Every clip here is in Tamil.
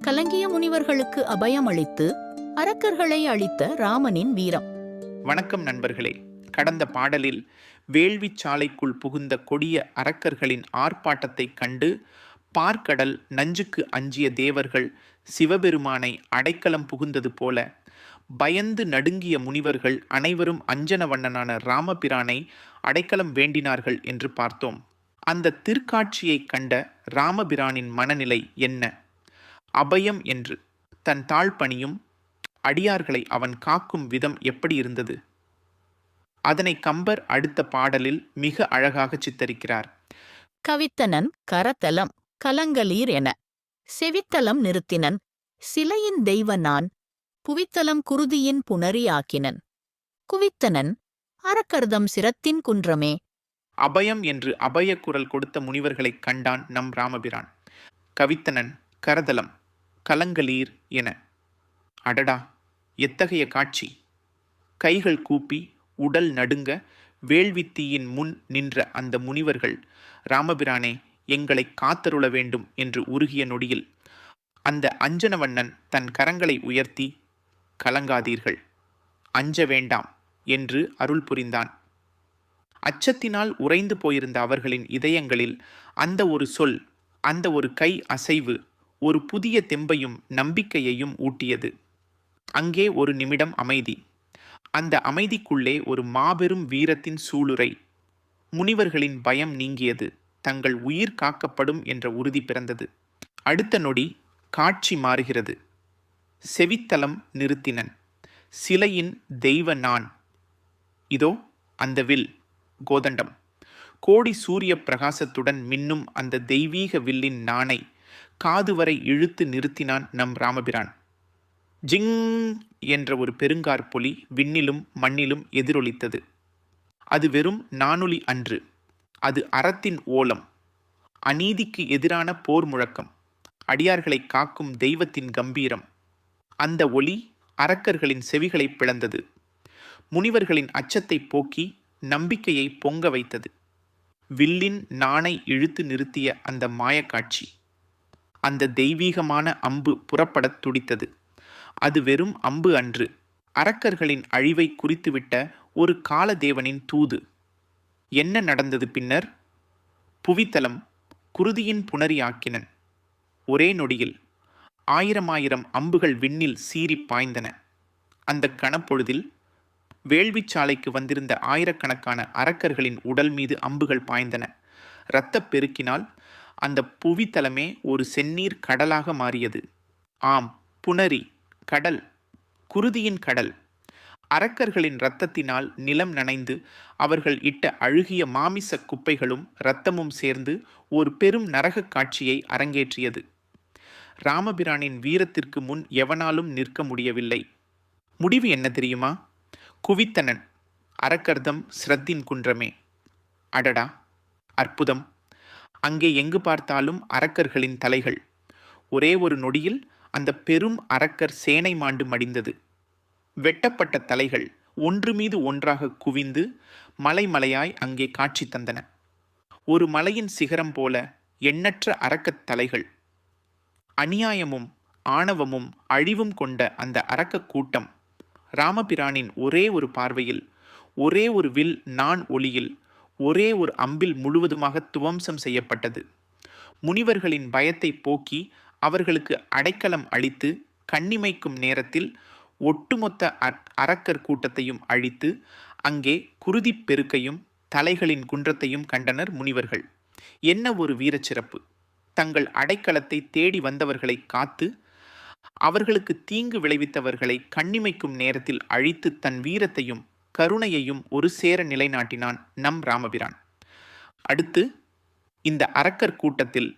கலங்கிய முனிவர்களுக்கு அபயமளித்து அரக்கர்களை அழித்த ராமனின் வீரம். வணக்கம் நண்பர்களே. கடந்த பாடலில் வேள்விச் சாலைக்குள் புகுந்த கொடிய அரக்கர்களின் ஆர்ப்பாட்டத்தைக் கண்டு பார்க்கடல் நஞ்சுக்கு அஞ்சிய தேவர்கள் சிவபெருமானை அடைக்கலம் புகுந்தது போல பயந்து நடுங்கிய முனிவர்கள் அனைவரும் அஞ்சனவண்ணனான ராமபிரானை அடைக்கலம் வேண்டினார்கள் என்று பார்த்தோம். அந்த திருக்காட்சியைக் கண்ட ராமபிரானின் மனநிலை என்ன? அபயம் என்று தன் தாழ்பணியும் அடியார்களை அவன் காக்கும் விதம் எப்படி இருந்தது? அதனை கம்பர் அடுத்த பாடலில் மிக அழகாக சித்தரிக்கிறார். கவித்தனன் கரத்தலம் கலங்கலீர் என செவித்தலம் நிறுத்தினன் சிலையின் தெய்வ நான் புவித்தலம் குருதியின் புணரியாக்கினன் குவித்தனன் அரக்கர்தம் சிரத்தின் குன்றமே. அபயம் என்று அபய குரல் கொடுத்த முனிவர்களைக் கண்டான் நம் ராமபிரான். கவித்தனன் கரதலம் கலங்கலீர் என. அடடா, எத்தகைய காட்சி! கைகள் கூப்பி உடல் நடுங்க வேள்வித்தீயின் முன் நின்ற அந்த முனிவர்கள், ராமபிரானே, எங்களை காத்தருள வேண்டும் என்று உருகிய நொடியில் அந்த அஞ்சனவண்ணன் தன் கரங்களை உயர்த்தி, கலங்காதீர்கள், அஞ்ச வேண்டாம் என்று அருள் புரிந்தான். அச்சத்தினால் உறைந்து போயிருந்த அவர்களின் இதயங்களில் அந்த ஒரு சொல், அந்த ஒரு கை அசைவு ஒரு புதிய தெம்பையும் நம்பிக்கையையும் ஊட்டியது. அங்கே ஒரு நிமிடம் அமைதி. அந்த அமைதிக்குள்ளே ஒரு மாபெரும் வீரத்தின் சூளுரை. முனிவர்களின் பயம் நீங்கியது. தங்கள் உயிர் காக்கப்படும் என்ற உறுதி பிறந்தது. அடுத்த நொடி காட்சி மாறுகிறது. செவித்தலம் நிறுத்தினன் சிலையின் தெய்வ நான். இதோ அந்த வில், கோதண்டம், கோடி சூரிய பிரகாசத்துடன் மின்னும் அந்த தெய்வீக வில்லின் நாணை காது வரை இழுத்து நிறுத்தினான் நம் ராமபிரான். ஜிங் என்ற ஒரு பெருங்காற்பொலி விண்ணிலும் மண்ணிலும் எதிரொலித்தது. அது வெறும் நானொலி அன்று, அது அறத்தின் ஓலம், அநீதிக்கு எதிரான போர் முழக்கம், அடியார்களை காக்கும் தெய்வத்தின் கம்பீரம். அந்த ஒலி அரக்கர்களின் செவிகளை பிளந்தது. முனிவர்களின் அச்சத்தை போக்கி நம்பிக்கையை பொங்க வைத்தது. வில்லின் நாணை இழுத்து நிறுத்திய அந்த மாயக்காட்சி, அந்த தெய்வீகமான அம்பு புறப்படத் துடித்தது. அது வெறும் அம்பு அன்று, அரக்கர்களின் அழிவை குறித்துவிட்ட ஒரு காலதேவனின் தூது. என்ன நடந்தது பின்னர்? புவித்தலம் குருதியின் புணரியாக்கினன். ஒரே நொடியில் 1000 அம்புகள் விண்ணில் சீறி பாய்ந்தன. அந்த கணப்பொழுதில் வேள்விச்சாலைக்கு வந்திருந்த ஆயிரக்கணக்கான அரக்கர்களின் உடல் மீது அம்புகள் பாய்ந்தன. இரத்தப் பெருக்கினால் அந்த புவித்தலமே ஒரு செந்நீர் கடலாக மாறியது. ஆம், புணரி, கடல், குருதியின் கடல். அரக்கர்களின் இரத்தத்தினால் நிலம் நனைந்து அவர்கள் இட்ட அழுகிய மாமிச குப்பைகளும் இரத்தமும் சேர்ந்து ஒரு பெரும் நரகக் காட்சியை அரங்கேற்றியது. ராமபிரானின் வீரத்திற்கு முன் எவனாலும் நிற்க முடியவில்லை. முடிவு என்ன தெரியுமா? குவித்தனன் அரக்கர்தம் சிரத்தின் குன்றமே. அடடா, அற்புதம்! அங்கே எங்கு பார்த்தாலும் அரக்கர்களின் தலைகள். ஒரே ஒரு நொடியில் அந்த பெரும் அரக்கர் சேனை மாண்டு மடிந்தது. வெட்டப்பட்ட தலைகள் ஒன்று மீது ஒன்றாக குவிந்து மலை மலையாய் அங்கே காட்சி தந்தன. ஒரு மலையின் சிகரம் போல எண்ணற்ற அரக்கத் தலைகள். அநியாயமும் ஆணவமும் அழிவும் கொண்ட அந்த அரக்கக் கூட்டம் ராமபிரானின் ஒரே ஒரு பார்வையில், ஒரே ஒரு வில் நான் ஒளியில், ஒரே ஒரு அம்பில் முழுவதுமாக துவம்சம் செய்யப்பட்டது. முனிவர்களின் பயத்தை போக்கி அவர்களுக்கு அடைக்கலம் அளித்து கண்ணிமைக்கும் நேரத்தில் ஒட்டுமொத்த அரக்கர் கூட்டத்தையும் அழித்து அங்கே குருதி பெருக்கையும் தலைகளின் குன்றத்தையும் கண்டனர் முனிவர்கள். என்ன ஒரு வீரச்சிறப்பு! தங்கள் அடைக்கலத்தை தேடி வந்தவர்களை காத்து அவர்களுக்கு தீங்கு விளைவித்தவர்களை கண்ணிமைக்கும் நேரத்தில் அழித்து தன் வீரத்தையும் கருணையையும் ஒரு சேர நிலைநாட்டினான் நம் ராமபிரான். அடுத்து இந்த அரக்கர் கூட்டத்தில்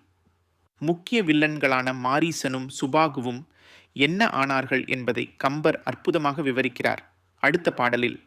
முக்கிய வில்லன்களான மாரீசனும் சுபாகுவும் என்ன ஆனார்கள் என்பதை கம்பர் அற்புதமாக விவரிக்கிறார் அடுத்த பாடலில்.